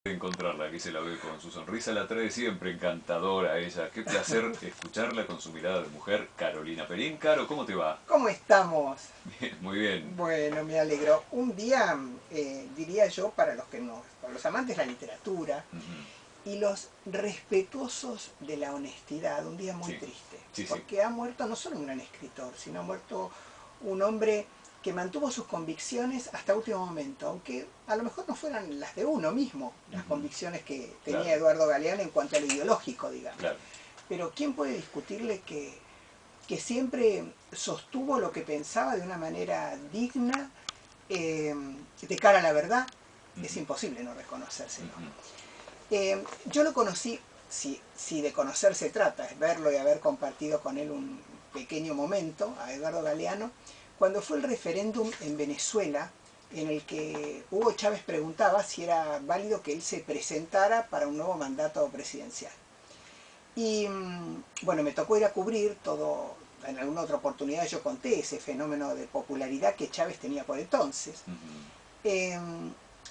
De encontrarla, aquí se la ve con su sonrisa, la trae siempre encantadora ella. Qué placer escucharla con su mirada de mujer. Carolina Perín. Caro, ¿cómo te va? ¿Cómo estamos? Bien, muy bien. Bueno, me alegro. Un día, diría yo, para los amantes de la literatura Ujú. y los respetuosos de la honestidad, un día muy Sí, triste, sí, sí, porque ha muerto no solo un gran escritor, sino ha muerto un hombre que mantuvo sus convicciones hasta último momento, aunque a lo mejor no fueran las de uno mismo, las ujú, convicciones que tenía claro, Eduardo Galeano en cuanto a lo ideológico, digamos. claro. Pero ¿quién puede discutirle que siempre sostuvo lo que pensaba de una manera digna, eh, de cara a la verdad? Es Ujú, imposible no reconocérselo. ujú. Yo lo conocí, si de conocer se trata, es verlo y haber compartido con él un pequeño momento, a Eduardo Galeano, cuando fue el referéndum en Venezuela, en el que Hugo Chávez preguntaba si era válido que él se presentara para un nuevo mandato presidencial. Y bueno, me tocó ir a cubrir todo, en alguna otra oportunidad yo conté ese fenómeno de popularidad que Chávez tenía por entonces. Ujú. Eh,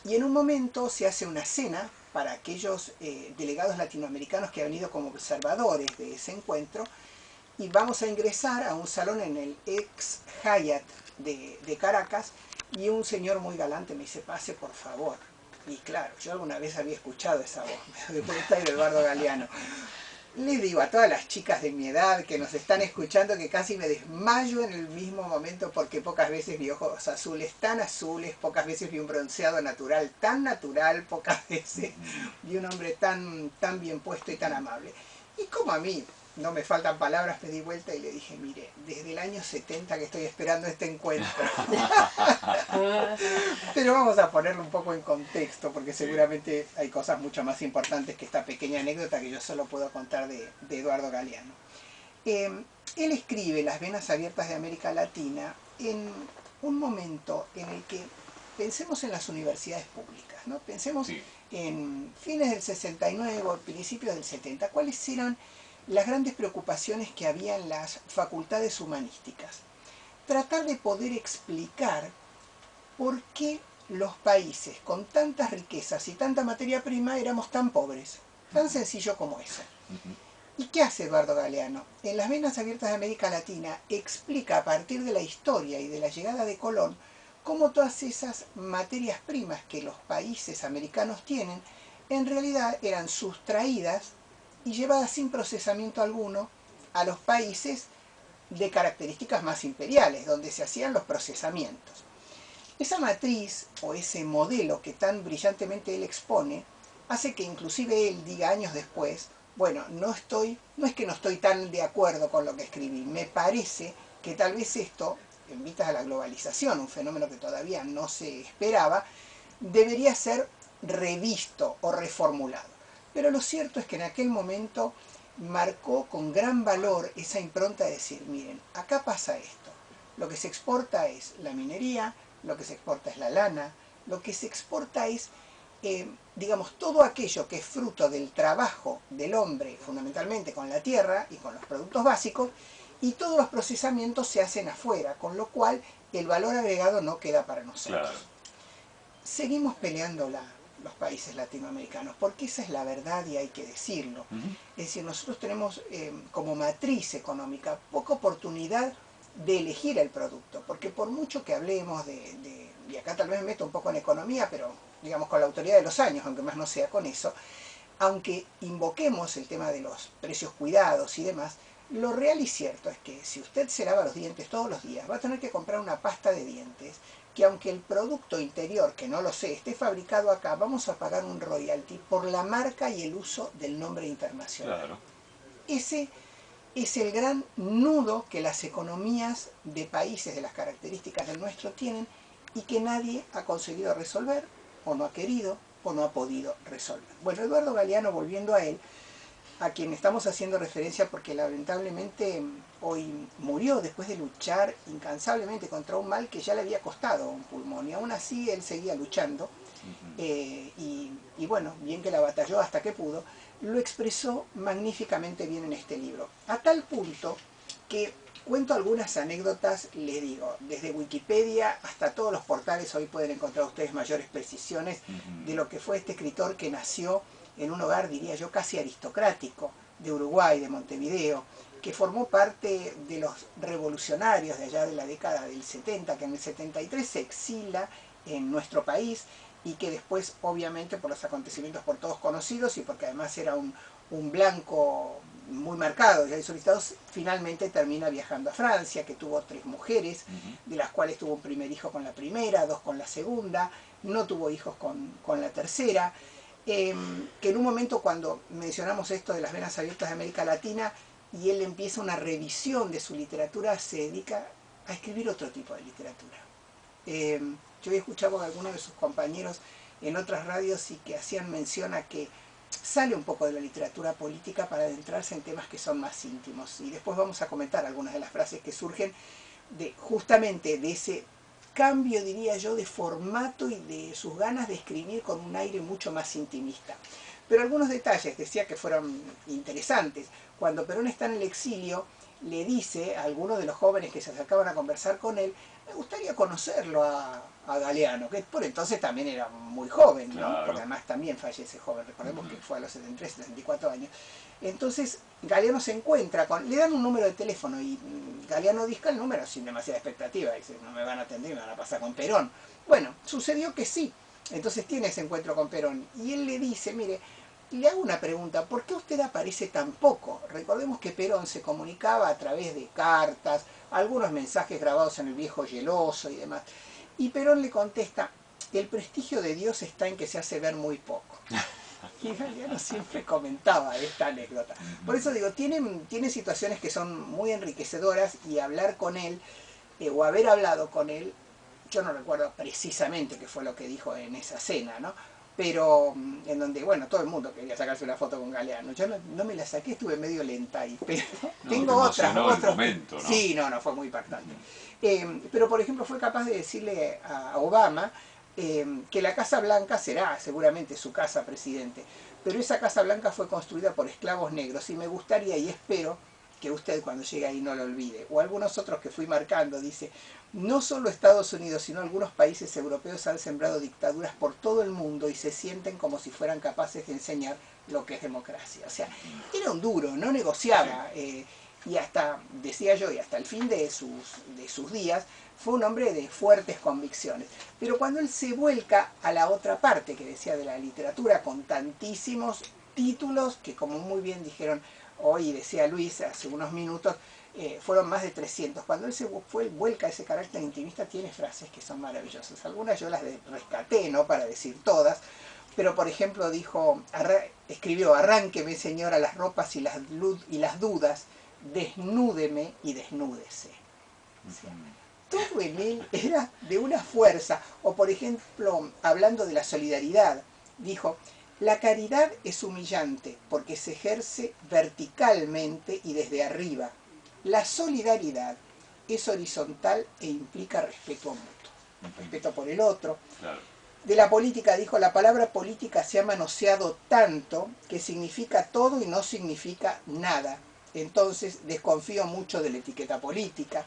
y en un momento se hace una cena para aquellos delegados latinoamericanos que han venido como observadores de ese encuentro, y vamos a ingresar a un salón en el ex Hyatt de Caracas, y un señor muy galante me dice: pase por favor. Y claro, yo alguna vez había escuchado esa voz, me doy cuenta de Eduardo Galeano. Le digo a todas las chicas de mi edad que nos están escuchando que casi me desmayo en el mismo momento, porque pocas veces vi ojos azules tan azules, pocas veces vi un bronceado natural tan natural, pocas veces Ujú, vi un hombre tan bien puesto y tan ujú. amable. Y como a mí no me faltan palabras, me di vuelta y le dije: mire, desde el año 70 que estoy esperando este encuentro. Pero vamos a ponerlo un poco en contexto, porque Sí, seguramente hay cosas mucho más importantes que esta pequeña anécdota que yo solo puedo contar de Eduardo Galeano. Él escribe Las venas abiertas de América Latina en un momento en el que pensemos en las universidades públicas, ¿no? Pensemos sí. en fines del 69 o principios del 70, cuáles eran las grandes preocupaciones que había en las facultades humanísticas. Tratar de poder explicar por qué los países con tantas riquezas y tanta materia prima éramos tan pobres. Tan Ujú, sencillo como eso. ujú. ¿Y qué hace Eduardo Galeano? En Las venas abiertas de América Latina explica, a partir de la historia y de la llegada de Colón, cómo todas esas materias primas que los países americanos tienen en realidad eran sustraídas y llevadas sin procesamiento alguno a los países de características más imperiales, donde se hacían los procesamientos. Esa matriz o ese modelo que tan brillantemente él expone hace que inclusive él diga años después: bueno, no es que no estoy tan de acuerdo con lo que escribí, me parece que tal vez esto, en vistas a la globalización, un fenómeno que todavía no se esperaba, debería ser revisto o reformulado. Pero lo cierto es que en aquel momento marcó con gran valor esa impronta de decir: miren, acá pasa esto, lo que se exporta es la minería, lo que se exporta es la lana, lo que se exporta es, digamos, todo aquello que es fruto del trabajo del hombre, fundamentalmente con la tierra y con los productos básicos, y todos los procesamientos se hacen afuera, con lo cual el valor agregado no queda para Claro. nosotros. Seguimos peleándola los países latinoamericanos, porque esa es la verdad y hay que decirlo. Ujú. Es decir, nosotros tenemos como matriz económica poca oportunidad de elegir el producto, porque por mucho que hablemos y acá tal vez me meto un poco en economía, pero digamos con la autoridad de los años, aunque más no sea con eso, aunque invoquemos el tema de los precios cuidados y demás, lo real y cierto es que si usted se lava los dientes todos los días, va a tener que comprar una pasta de dientes que, aunque el producto interior, que no lo sé, esté fabricado acá, vamos a pagar un royalty por la marca y el uso del nombre internacional. Claro. Ese es el gran nudo que las economías de países de las características del nuestro tienen, y que nadie ha conseguido resolver, o no ha querido, o no ha podido resolver. Bueno, Eduardo Galeano, volviendo a él, a quien estamos haciendo referencia porque lamentablemente hoy murió después de luchar incansablemente contra un mal que ya le había costado un pulmón, y aún así él seguía luchando, Ujú. y bueno, bien que la batalló hasta que pudo, lo expresó magníficamente bien en este libro, a tal punto que cuento algunas anécdotas, les digo, desde Wikipedia hasta todos los portales hoy pueden encontrar ustedes mayores precisiones de lo que fue este escritor que nació en un hogar, diría yo, casi aristocrático de Uruguay, de Montevideo, que formó parte de los revolucionarios de allá de la década del 70, que en el 73 se exila en nuestro país y que después, obviamente, por los acontecimientos por todos conocidos y porque además era un blanco muy marcado, ya solicitado, finalmente termina viajando a Francia, que tuvo 3 mujeres, de las cuales tuvo un primer hijo con la primera, 2 con la segunda, no tuvo hijos con la tercera, que en un momento cuando mencionamos esto de las venas abiertas de América Latina y él empieza una revisión de su literatura, se dedica a escribir otro tipo de literatura. Yo he escuchado a algunos de sus compañeros en otras radios y que hacían mención a que sale un poco de la literatura política para adentrarse en temas que son más íntimos. Y después vamos a comentar algunas de las frases que surgen justamente de ese cambio, diría yo, de formato y de sus ganas de escribir con un aire mucho más intimista. Pero algunos detalles, decía que fueron interesantes. Cuando Perón está en el exilio, le dice a algunos de los jóvenes que se acercaban a conversar con él, me gustaría conocerlo a Galeano, que por entonces también era muy joven, ¿no? Claro. Porque además también fallece joven, recordemos que fue a los 73, 74 años. Entonces Galeano se encuentra le dan un número de teléfono y Galeano disca el número sin demasiada expectativa, dice, no me van a atender, me van a pasar con Perón. Bueno, sucedió que sí, entonces tiene ese encuentro con Perón y él le dice, mire, le hago una pregunta, ¿por qué usted aparece tan poco? Recordemos que Perón se comunicaba a través de cartas, algunos mensajes grabados en el viejo Geloso y demás. Y Perón le contesta, el prestigio de Dios está en que se hace ver muy poco. Y Galeano siempre comentaba esta anécdota. Por eso digo, tiene situaciones que son muy enriquecedoras y hablar con él, o haber hablado con él, yo no recuerdo precisamente qué fue lo que dijo en esa cena, ¿no? Pero en donde, bueno, todo el mundo quería sacarse una foto con Galeano. Yo no me la saqué, estuve medio lenta ahí, pero No, tengo otras. el momento, ¿no? Sí, no, fue muy impactante. Pero, por ejemplo, fue capaz de decirle a Obama que la Casa Blanca será seguramente su casa, presidente, pero esa Casa Blanca fue construida por esclavos negros y me gustaría y espero que usted cuando llegue ahí no lo olvide. O algunos otros que fui marcando, dice, no solo Estados Unidos, sino algunos países europeos han sembrado dictaduras por todo el mundo y se sienten como si fueran capaces de enseñar lo que es democracia. O sea, era un duro, no negociaba. Y hasta, decía yo, y hasta el fin de sus días, fue un hombre de fuertes convicciones. Pero cuando él se vuelca a la otra parte, que decía de la literatura, con tantísimos títulos, que como muy bien dijeron hoy, decía Luis hace unos minutos, fueron más de 300. Cuando él se vuelca a ese carácter intimista, tiene frases que son maravillosas. Algunas yo las rescaté, no para decir todas, pero por ejemplo escribió, arránqueme señora las ropas y las dudas, desnúdeme y desnúdese. O sea, todo en él era de una fuerza. O por ejemplo, hablando de la solidaridad, dijo, la caridad es humillante porque se ejerce verticalmente y desde arriba. La solidaridad es horizontal e implica respeto mutuo, respeto por el otro. Claro. De la política dijo, la palabra política se ha manoseado tanto que significa todo y no significa nada. Entonces desconfío mucho de la etiqueta política.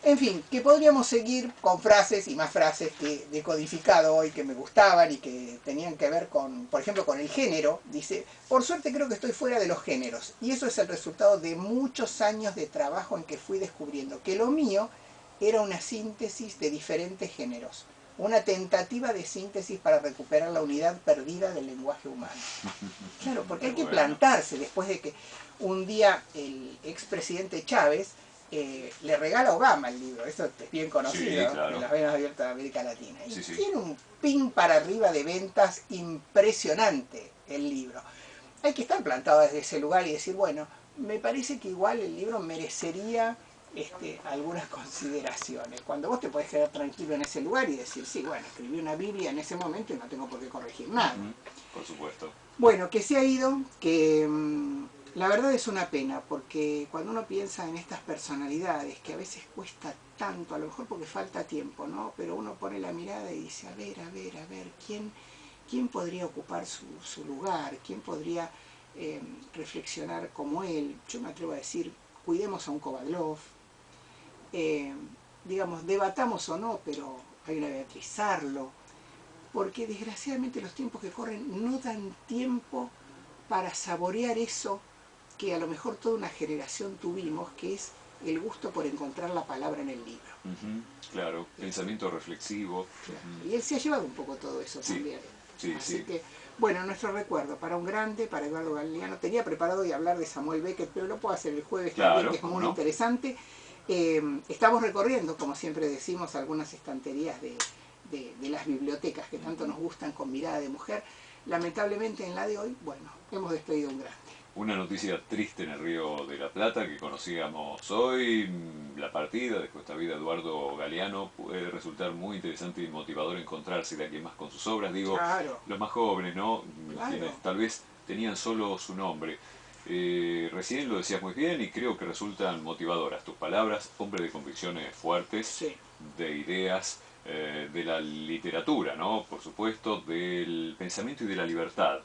En fin, que podríamos seguir con frases y más frases que he decodificado hoy que me gustaban y que tenían que ver con, por ejemplo, con el género. Dice, por suerte creo que estoy fuera de los géneros y eso es el resultado de muchos años de trabajo en que fui descubriendo que lo mío era una síntesis de diferentes géneros, una tentativa de síntesis para recuperar la unidad perdida del lenguaje humano. Claro, porque hay que plantarse después de que un día el expresidente Chávez le regala a Obama el libro, eso es bien conocido, sí, claro, en las venas abiertas de América Latina. Y sí. tiene un pin para arriba de ventas impresionante el libro. Hay que estar plantado desde ese lugar y decir, bueno, me parece que igual el libro merecería algunas consideraciones. Cuando vos te podés quedar tranquilo en ese lugar y decir, sí, bueno, escribí una Biblia en ese momento y no tengo por qué corregir nada. Por supuesto. Bueno, que se ha ido, que la verdad es una pena, porque cuando uno piensa en estas personalidades, que a veces cuesta tanto, a lo mejor porque falta tiempo, ¿no? Pero uno pone la mirada y dice, a ver, ¿quién podría ocupar su lugar? ¿Quién podría reflexionar como él? Yo me atrevo a decir, cuidemos a un Kovadlov, digamos, debatamos o no, pero hay una Beatriz Sarlo, porque desgraciadamente los tiempos que corren no dan tiempo para saborear eso que a lo mejor toda una generación tuvimos, que es el gusto por encontrar la palabra en el libro. Claro, pensamiento reflexivo. Claro. Y él se ha llevado un poco todo eso también. Sí, Así sí. que, bueno, nuestro recuerdo para un grande, para Eduardo Galeano. Tenía preparado hoy hablar de Samuel Beckett, pero lo puedo hacer el jueves también, Claro, que es ¿cómo muy no? interesante. Estamos recorriendo, como siempre decimos, algunas estanterías de las bibliotecas que tanto nos gustan con mirada de mujer. Lamentablemente en la de hoy, bueno, hemos despedido un grande. Una noticia triste en el Río de la Plata que conocíamos hoy, la partida de esta vida de Eduardo Galeano. Puede resultar muy interesante y motivador encontrarse de alguien más con sus obras, digo, Claro, los más jóvenes, ¿no? claro. Quienes tal vez tenían solo su nombre. Recién lo decías muy bien y creo que resultan motivadoras tus palabras, hombre de convicciones fuertes, Sí. de ideas, de la literatura, ¿no? Por supuesto, del pensamiento y de la libertad.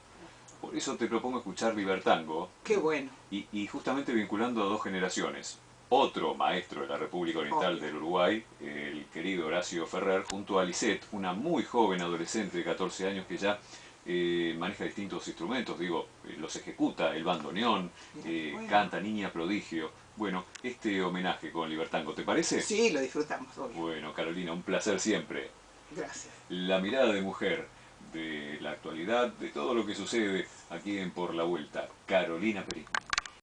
Por eso te propongo escuchar Libertango, Qué bueno. y justamente vinculando a dos generaciones. Otro maestro de la República Oriental Obvio. del Uruguay, el querido Horacio Ferrer, junto a Lisette, una muy joven adolescente de 14 años que ya maneja distintos instrumentos, digo, los ejecuta, el bandoneón, Bueno. canta, niña prodigio. Bueno, este homenaje con Libertango, ¿te parece? Sí, lo disfrutamos, obvio. Bueno, Carolina, un placer siempre. Gracias. La mirada de mujer, de la actualidad, de todo lo que sucede aquí en Por la Vuelta. Carolina Perín.